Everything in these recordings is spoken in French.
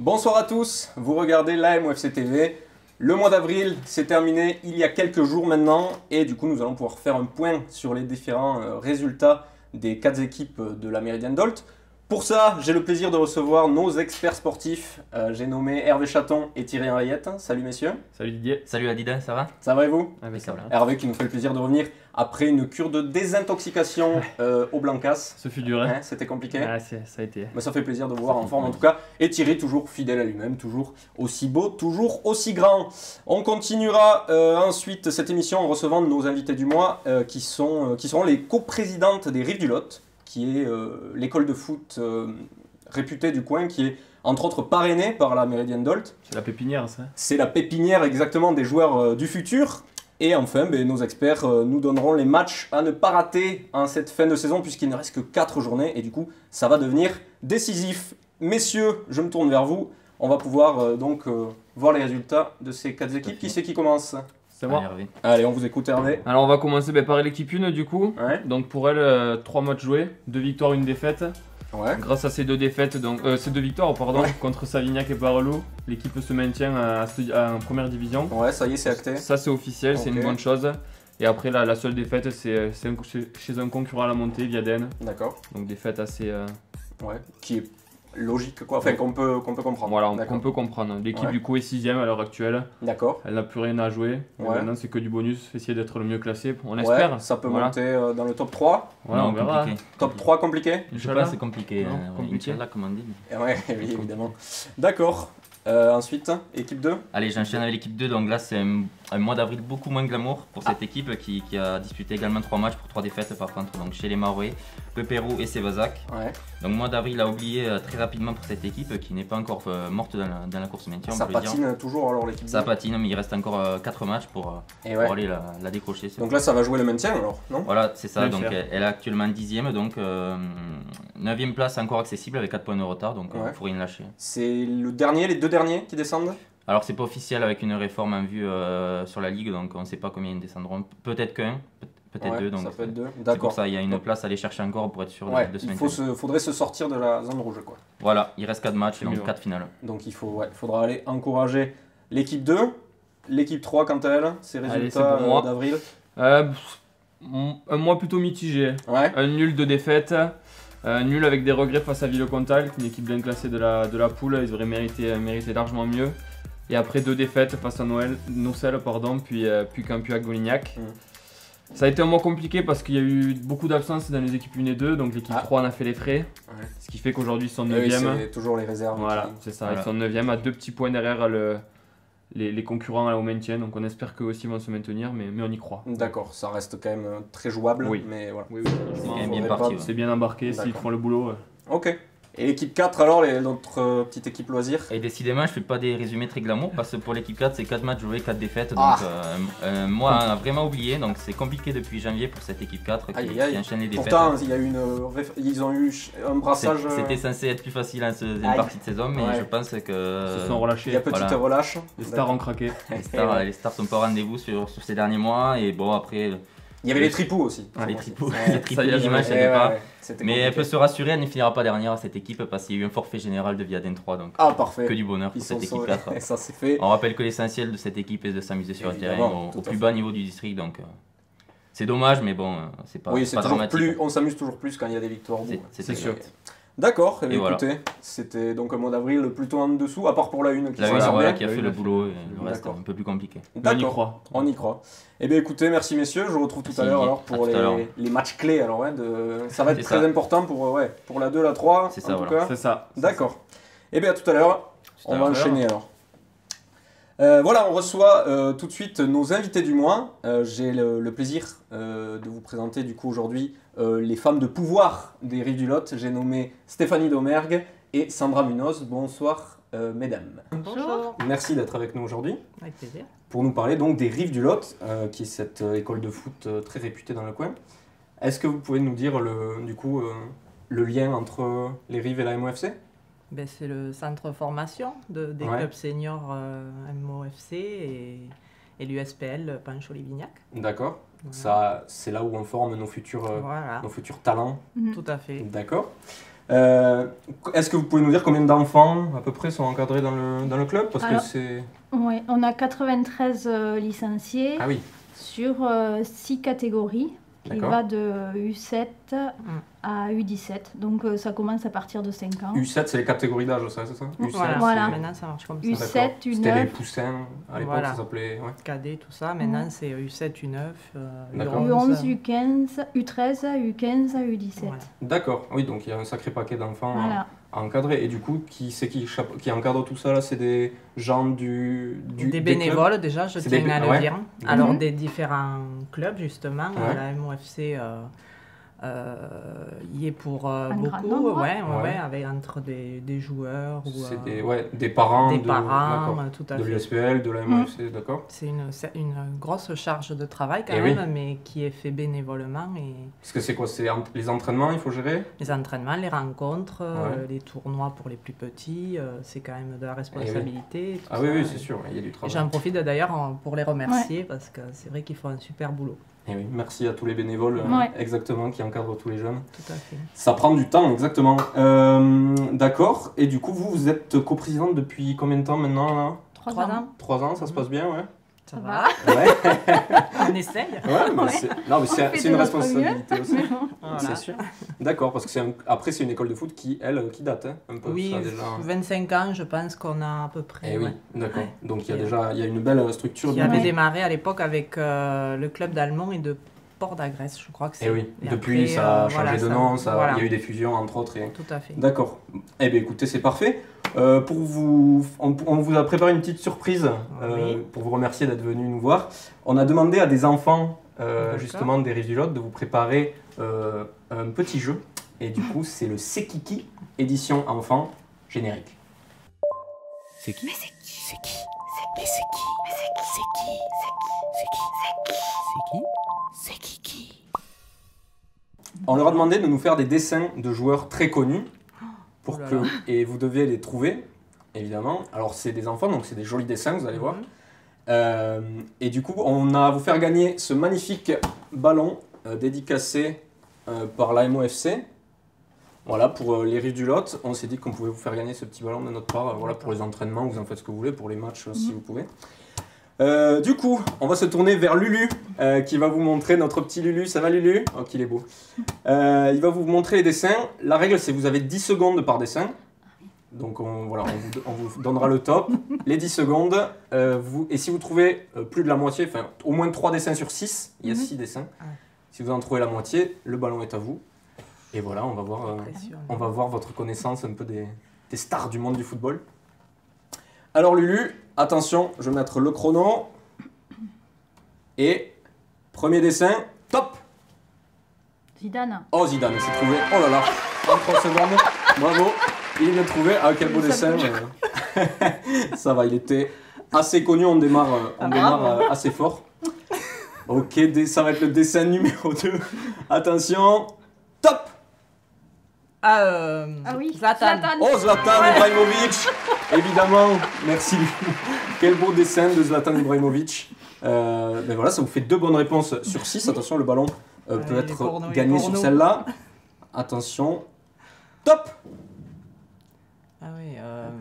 Bonsoir à tous, vous regardez l'AMOFC TV. Le mois d'avril s'est terminé il y a quelques jours maintenant et du coup nous allons pouvoir faire un point sur les différents résultats des 4 équipes de la Méridienne d'Olt. Pour ça, j'ai le plaisir de recevoir nos experts sportifs. J'ai nommé Hervé Chaton et Thierry Henriette. Salut messieurs. Salut Didier. Salut Adida, ça va? Ça va et vous? Ah, ça va. Hervé qui nous fait le plaisir de revenir après une cure de désintoxication au Blancas. Ce fut dur, hein. C'était compliqué. Ah, ça a été. Mais ça fait plaisir de vous voir en forme en tout cas. Et Thierry toujours fidèle à lui-même, toujours aussi beau, toujours aussi grand. On continuera ensuite cette émission en recevant nos invités du mois qui seront les coprésidentes des Rives du Lot, qui est l'école de foot réputée du coin, qui est entre autres parrainée par la Méridienne d'Olt. C'est la pépinière, ça. C'est la pépinière exactement des joueurs du futur. Et enfin, nos experts nous donneront les matchs à ne pas rater en cette fin de saison, puisqu'il ne reste que 4 journées, et du coup, ça va devenir décisif. Messieurs, je me tourne vers vous. On va pouvoir voir les résultats de ces 4 équipes. Qui c'est qui commence? C'est moi. Allez, on vous écoute Hervé. Alors on va commencer par l'équipe 1 du coup. Ouais. Donc pour elle, 3 matchs joués, 2 victoires, 1 défaite. Ouais. Grâce à ces 2 défaites, ces 2 victoires contre Savignac et Parelou, l'équipe se maintient en première division. Ouais, ça y est, c'est acté. Ça c'est officiel, c'est une bonne chose. Et après la seule défaite c'est chez un concurrent à la montée, Viaden. D'accord. Donc défaite assez... Ouais, qui est logique quoi, enfin qu'on peut comprendre. Voilà, qu'on peut comprendre. L'équipe du coup est 6ème à l'heure actuelle. D'accord. Elle n'a plus rien à jouer. Ouais. Maintenant c'est que du bonus, essayer d'être le mieux classé, on espère. Ouais, ça peut monter dans le top 3. Voilà, on verra. Compliqué. Top 3 compliqué? Je sais pas, c'est compliqué. Compliqué. Inch'Allah, comme on dit. Ouais, oui, évidemment. D'accord. Ensuite, équipe 2. Allez, j'enchaîne avec l'équipe 2. Donc là, c'est un mois d'avril beaucoup moins glamour pour cette équipe qui a disputé également 3 matchs pour 3 défaites par contre. Donc chez les Marouais, Le Pérou et Sévazac. Ouais. Donc mois d'avril à oublier très rapidement pour cette équipe qui n'est pas encore morte dans la course maintien. Ça patine toujours alors l'équipe 2. Ça patine, mais il reste encore 4 matchs pour aller la décrocher. Donc là, ça va jouer le maintien alors, non? Voilà, c'est ça. Bien Donc faire. elle est actuellement 10ème, donc 9ème place encore accessible avec 4 points de retard. Donc il faut rien lâcher. C'est les 2 derniers qui descendent? Alors c'est pas officiel avec une réforme en vue sur la ligue, donc on ne sait pas combien ils descendront. Peut-être qu'un, peut-être deux. Donc ça peut être 2. c'est D'accord. pour ça, il y a une place à aller chercher encore pour être sûr de se il maintenir. faudrait se sortir de la zone rouge quoi. Voilà, il reste 4 matchs, C'est donc mieux. 4 finales. Donc faudra aller encourager l'équipe 2. L'équipe 3 quant à elle, ses résultats c'est pour moi. d'avril. Un mois plutôt mitigé. Ouais. Un nul de défaite. Nul avec des regrets face à Villecontal, une équipe bien classée de la poule. Ils auraient mérité largement mieux. Et après 2 défaites face à Nocelle, puis Campuac Golignac. Ça a été un mois compliqué parce qu'il y a eu beaucoup d'absences dans les équipes 1 et 2, donc l'équipe 3 en a fait les frais. Ouais. Ce qui fait qu'aujourd'hui ils sont Oui, 9ème. c'est toujours les réserves. Voilà, c'est ça, Voilà. ils sont 9ème à 2 petits points derrière les concurrents au maintien, donc on espère qu'eux aussi vont se maintenir, mais on y croit. D'accord, ça reste quand même très jouable. Oui. Mais voilà. Oui, C'est franchement, quand même bien faudrait parti. pas- Ouais. c'est bien embarqué, s'ils D'accord. font le boulot. Ok. Et l'équipe 4 alors, notre petite équipe loisir? Et décidément, je fais pas des résumés très glamour parce que pour l'équipe 4, c'est 4 matchs joués, 4 défaites. Donc moi, on a vraiment oublié. Donc c'est compliqué depuis janvier pour cette équipe 4 qui enchaîne les défaites. Pourtant, il y a ils ont eu un brassage. C'était censé être plus facile en deuxième partie de saison, mais je pense que Ils se sont relâchés. Il y a petite Voilà. relâche. Les stars ont craqué. les stars sont pas au rendez-vous sur ces derniers mois. Et bon, après, Il y avait les tripous aussi. les tripous, Ouais. les tripous Ça y est, dimanche, Ouais, elle est pas. ouais, c'était Mais elle compliqué. peut se rassurer, elle ne finira pas dernière cette équipe parce qu'il y a eu un forfait général de Viaden 3. Donc Ah, parfait. que du bonheur Ils pour sont cette équipe sauvés. 4. Et ça, c'est fait. On rappelle que l'essentiel de cette équipe est de s'amuser sur le terrain Évidemment, tout au à plus fait. bas niveau du district. Donc c'est dommage, mais bon, c'est pas, Oui, c'est pas toujours dramatique. on s'amuse toujours plus quand il y a des victoires au bout. C'est sûr. D'accord, eh bien, Et voilà. écoutez, c'était donc un mois d'avril plutôt en dessous, à part pour la une qui La s'en une, sort voilà, bien. qui a fait le boulot, et le reste D'accord. un peu plus compliqué. On y D'accord, croit. on y croit. Eh bien écoutez, merci messieurs, je vous retrouve tout à Merci, l'heure alors à pour tout à l'heure. les matchs clés. Alors, ça va être C'est très ça. important pour la 2, la 3, C'est en ça, tout voilà. cas. C'est ça. D'accord. Eh bien à tout à l'heure, on va à l'heure. enchaîner alors. Voilà, on reçoit tout de suite nos invités du mois. J'ai le plaisir de vous présenter du coup aujourd'hui les femmes de pouvoir des Rives du Lot. J'ai nommé Stéphanie Domergue et Sandra Munoz. Bonsoir mesdames. Bonjour. Merci d'être avec nous aujourd'hui Avec plaisir. pour nous parler donc des Rives du Lot, qui est cette école de foot très réputée dans le coin. Est-ce que vous pouvez nous dire le lien entre les Rives et la MOFC? Ben, c'est le centre formation des Ouais. clubs seniors MOFC et l'USPL Pancho-Livignac. D'accord. Voilà. Ça, c'est là où on forme nos futurs Voilà, talents. tout à fait. D'accord. Est-ce que vous pouvez nous dire combien d'enfants à peu près sont encadrés dans le club? Parce Alors, que c'est... Oui, on a 93 licenciés Ah oui, sur 6 catégories qui d'accord. va de U7 à U17. Donc ça commence à partir de 5 ans. U7, c'est les catégories d'âge, ça, c'est ça? U7, Voilà. c'est- Maintenant, ça marche comme ça. U7, D'accord. U9. C'était les poussins, à l'époque, Voilà. ça s'appelait... Ouais. Cadet, tout ça. Maintenant, c'est U7, U9, D'accord. U11, U15, U13, U15, U17. Voilà. D'accord, oui, donc il y a un sacré paquet d'enfants Voilà. à encadrer. Et du coup, qui encadre tout ça là? C'est des gens des clubs? bénévoles, déjà, je C'est tiens des à ouais. le dire. Alors, Mhm. des différents clubs, justement. Ouais. La MOFC y est pour Un grand beaucoup. nombre. Ouais. Avec entre des joueurs ou C'est des parents, des d'accord, parents, tout à de fait. l'USPL, de la MOFC, d'accord. C'est une grosse charge de travail quand Eh même, oui. mais qui est fait bénévolement. Et Parce que c'est quoi? C'est les entraînements, il faut gérer? les entraînements, les rencontres, Ouais. les tournois pour les plus petits, c'est quand même de la responsabilité. tout Ah oui, ça. oui, c'est sûr, il y a du Et travail. j'en profite d'ailleurs pour les remercier parce que c'est vrai qu'ils font un super boulot. Et oui, merci à tous les bénévoles, Ouais. exactement, qui encadrent tous les jeunes. Tout à fait. Ça prend du temps, exactement. D'accord, et du coup, vous êtes coprésidente depuis combien de temps maintenant là? 3 3 ans. ans. 3 ans, ça se passe bien, ouais? Ça Ça va. va. Ouais, On essaye. ouais, mais Ouais. non, mais On c'est fait une de notre responsabilité aussi. Voilà. C'est sûr. D'accord, parce que après, c'est une école de foot qui date, hein, un peu. Oui, ça, déjà. 25 ans, je pense qu'on a à peu près. Eh oui, ouais. d'accord. Donc il y a Qui- déjà une belle structure. Qui de- avait Ouais. démarré à l'époque avec le club d'Allemand et de Port d'Agresse, je crois que c'est. Eh oui, Et depuis après, ça a voilà, changé de nom, voilà. il y a eu des fusions entre autres. Tout à fait. D'accord. Eh bien écoutez, c'est parfait. On vous a préparé une petite surprise Oui. pour vous remercier d'être venu nous voir. On a demandé à des enfants, D'accord. justement des Rives du Lot, de vous préparer un petit jeu. Et du coup, c'est le C'est Kiki, édition enfant, générique. C'est qui? Mais c'est qui? C'est qui? Mais c'est qui? Mais c'est qui? C'est qui? C'est qui? C'est qui? C'est qui? On leur a demandé de nous faire des dessins de joueurs très connus pour Oh là que là. et vous deviez les trouver, évidemment. Alors c'est des enfants, donc c'est des jolis dessins, vous allez voir. Et du coup, on a à vous faire gagner ce magnifique ballon dédicacé par la MOFC. Voilà, pour les Rives du Lot, on s'est dit qu'on pouvait vous faire gagner ce petit ballon de notre part. Voilà, pour les entraînements, vous en faites ce que vous voulez, pour les matchs si vous pouvez. Du coup, on va se tourner vers Lulu, qui va vous montrer notre petit Lulu. Ça va Lulu? Oh, qu'il est beau. Il va vous montrer les dessins. La règle, c'est que vous avez 10 secondes par dessin. Donc on vous donnera le top. Les 10 secondes. Et si vous trouvez plus de la moitié, enfin au moins 3 dessins sur 6, il y a 6 dessins. Ah. Si vous en trouvez la moitié, le ballon est à vous. Et voilà, on va voir votre connaissance un peu des stars du monde du football. Alors Lulu, attention, je vais mettre le chrono. Et premier dessin, top! Zidane. Oh Zidane, c'est trouvé. Oh là là, en 3 secondes, bravo. Il l'a trouvé. Ah quel beau dessin. Ça va, il était assez connu, on démarre assez fort. Ok, ça va être le dessin numéro 2. Attention, top! Ah oui, Zlatan. Oh Zlatan Ibrahimovic. Évidemment, merci. Quel beau dessin de Zlatan Ibrahimovic. Ben voilà, ça vous fait 2 bonnes réponses sur 6. Attention, le ballon peut il est être pour nous, il est gagné pour sur nous. celle-là. Attention, top! Ah oui,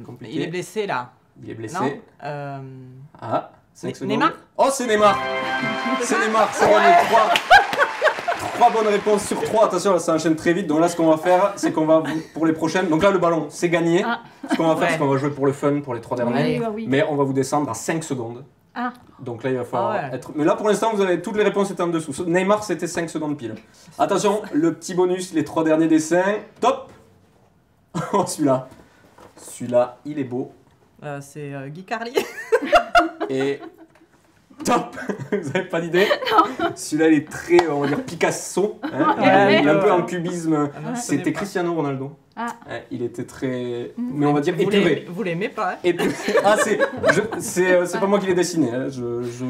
Compliqué. il est blessé là. Il est blessé. Non Ah, 5 secondes. Neymar. Oh, c'est Neymar. C'est Neymar, c'est gagné 3 bonnes réponses sur 3. Attention, là, ça enchaîne très vite. Donc là, ce qu'on va faire, c'est qu'on va, pour les prochaines... Donc là, le ballon, c'est gagné. Ah. Ce qu'on va faire, Ouais. c'est qu'on va jouer pour le fun, pour les 3 derniers. Oui. Mais on va vous descendre à 5 secondes. Ah. Donc là, il va falloir Ah ouais. être... Mais là, pour l'instant, vous avez toutes les réponses étaient en dessous. Neymar, c'était 5 secondes pile. Attention, le petit bonus, les 3 derniers dessins. Top. Oh, celui-là. Celui-là, il est beau. C'est Guy Carlier. Et top. Vous avez pas d'idée? Celui-là, il est très, on va dire, Picasso. Hein. Ouais. Il est un peu en cubisme. Ah non, je C'était connais pas. Cristiano Ronaldo. Ah. Il était très... Mais on va dire Vous épuré. vous l'aimez pas, hein? Épuré. Ah, c'est pas moi qui l'ai dessiné. Hein. Je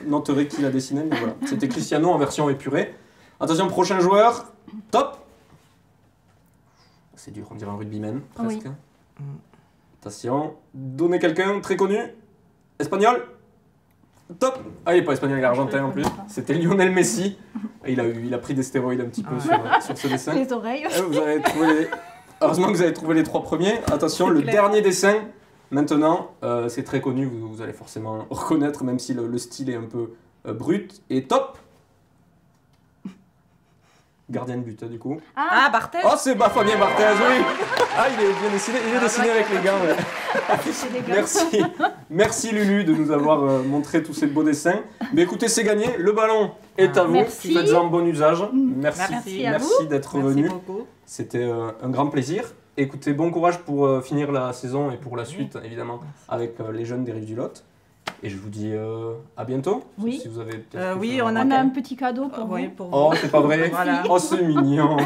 noterai qui l'a dessiné, mais voilà. C'était Cristiano en version épurée. Attention, prochain joueur. Top. C'est dur, on dirait un rugbyman, presque. Oui. Attention, donnez quelqu'un très connu. Espagnol. Top. Ah, il est pas espagnol, il est argentin en plus. C'était Lionel Messi. Et il a pris des stéroïdes un petit peu sur ce dessin. Les oreilles. Vous avez trouvé Heureusement que vous avez trouvé les 3 premiers. Attention, le dernier dessin, maintenant, c'est très connu, vous allez forcément reconnaître, même si le style est un peu brut. Et top! Gardien de but, du coup. Ah, Barthez. Oh, c'est Fabien Barthez, oui! Ah, il est bien dessiné, il est dessiné avec les gants. Ouais. Merci. Merci Lulu de nous avoir montré tous ces beaux dessins. Mais écoutez, c'est gagné, le ballon est à vous. Merci. Faites-en bon usage. Merci à Merci d'être venu. Merci beaucoup. C'était un grand plaisir. Écoutez, bon courage pour finir la saison et pour la suite, évidemment, avec les jeunes des Rives du Lot. Et je vous dis à bientôt. Oui. Si vous avez peut-être Oui, quelque chose On a un petit cadeau pour vous. Oui, pour vous. Oh, c'est pas vrai. Voilà. Oh, c'est mignon.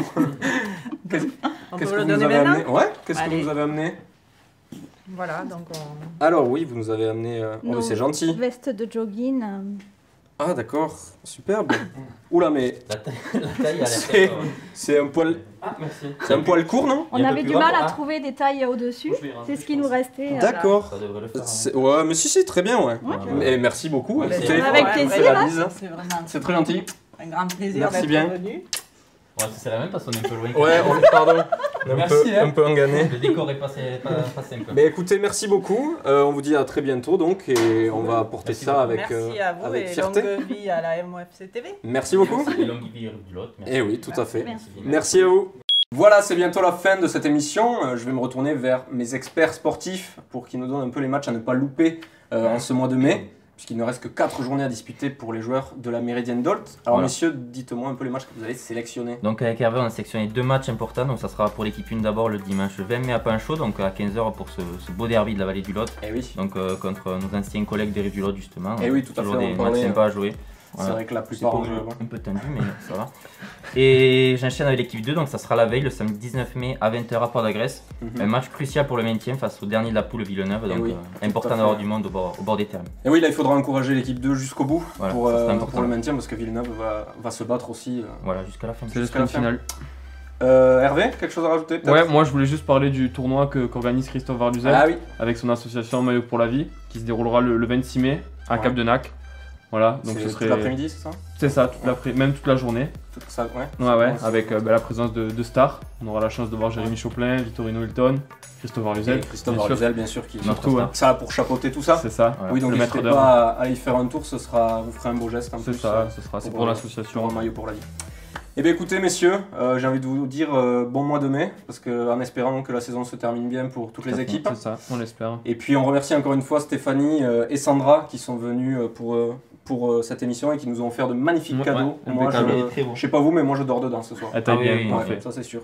Qu'est-ce On qu'est-ce peut que le vous nous donner avez maintenant. amené? Ouais, qu'est-ce que Allez. vous nous avez amené? Voilà, donc on... Alors oui, vous nous avez amené... Oh, Nos c'est gentil. Veste de jogging. Ah d'accord, superbe. Oula, mais La taille, elle a c'est fait. c'est un poil... Ah, merci. C'est un poil court, non? On Il y a un avait peu du plus mal grand. à Ah. trouver des tailles au-dessus. Moi, je vais y rentrer, C'est ce qui je nous pense. restait. D'accord. Ça devrait le faire. Ouais, mais si, très bien, ouais. Et merci beaucoup. Ouais, Écoutez, c'est avec on plaisir, fait la hein. bise. c'est vraiment C'est très gentil. un grand plaisir Merci d'être bien. venu. Ouais, ça serait même parce qu'on est un peu loin. Ouais, pardon. On est Merci, un peu engané. Le décor est pas simple. Mais écoutez, merci beaucoup. On vous dit à très bientôt donc et on va porter Merci ça beaucoup. avec, Merci à vous avec et fierté. longue vie à la MOFC TV. Merci beaucoup. Et longue vie du lot. Et oui, tout à fait. Merci. Merci à vous. Voilà, c'est bientôt la fin de cette émission. Je vais me retourner vers mes experts sportifs pour qu'ils nous donnent un peu les matchs à ne pas louper en ce mois de mai, puisqu'il ne reste que 4 journées à disputer pour les joueurs de la Méridienne d'Olt. Alors Voilà. messieurs, dites-moi un peu les matchs que vous avez sélectionnés. Donc avec Hervé, on a sélectionné 2 matchs importants. Donc ça sera pour l'équipe 1 d'abord le dimanche 20 mai à Panchaud, donc à 15h pour ce beau derby de la vallée du Lot. Eh oui, Donc contre nos anciens collègues des Rives du Lot justement. Eh oui, tout à Toujours fait, on des parlait, matchs sympas à jouer. c'est Voilà. vrai que la C'est plupart... un peu tendu, mais ça va. Et j'enchaîne avec l'équipe 2, donc ça sera la veille, le samedi 19 mai à 20h à Port-d'Agresse. Un match crucial pour le maintien face au dernier de la poule Villeneuve, donc oui, important tout à fait. d'avoir du monde au bord des termes. Et oui, là il faudra encourager l'équipe 2 jusqu'au bout Voilà, pour, ça, c'est important. pour le maintien parce que Villeneuve va se battre aussi. Voilà, jusqu'à la fin. C'est le Jusqu'à la sprint fin. final. Hervé, quelque chose à rajouter peut-être? Ouais, moi je voulais juste parler du tournoi qu'organise Christophe Varluzel Ah oui, avec son association Maillot pour la vie qui se déroulera le 26 mai à Ouais. Cap-de-Nac. Voilà, donc c'est ce toute serait. l'après-midi, c'est ça? C'est ça, même toute la journée. Tout ça, ouais. Ouais, c'est avec la présence de stars. On aura la chance de voir Jérémy Choplin, Vittorino Hilton, Christophe Et Varluzel. Christophe bien sûr. Varluzel, bien sûr, qui Surtout, hein. ça pour chapeauter tout ça. C'est ça. Voilà. Oui, donc Le maître n'hésitez d'œuvre. pas à aller y faire un tour, vous ferez un beau geste en C'est plus. ça, c'est pour pour l'association. un maillot pour la vie. Eh bien écoutez messieurs, j'ai envie de vous dire bon mois de mai, parce que en espérant que la saison se termine bien pour toutes les équipes. C'est ça, on l'espère. Et puis on remercie encore une fois Stéphanie et Sandra qui sont venues pour cette émission et qui nous ont offert de magnifiques Ouais, cadeaux. ouais, Moi, impeccable. Il est très beau. je sais pas vous, mais moi je dors dedans ce soir. Elle taille Ah bien, oui, parfait. Ouais, ça c'est sûr.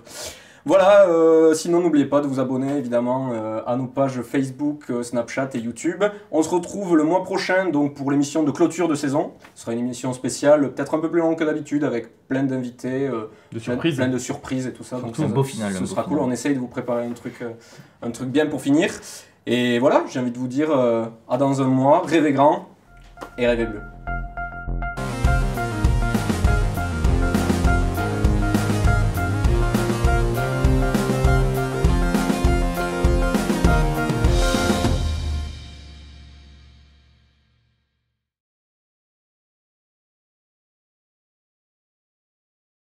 Voilà, sinon n'oubliez pas de vous abonner évidemment à nos pages Facebook, Snapchat et YouTube. On se retrouve le mois prochain donc pour l'émission de clôture de saison. Ce sera une émission spéciale, peut-être un peu plus longue que d'habitude, avec plein d'invités, De surprise. plein de surprises et tout ça. Donc Surtout un beau final, Ce un sera beau cool, final. on essaye de vous préparer un truc bien pour finir. Et voilà, j'ai envie de vous dire à dans un mois, rêvez grand et rêvez bleu.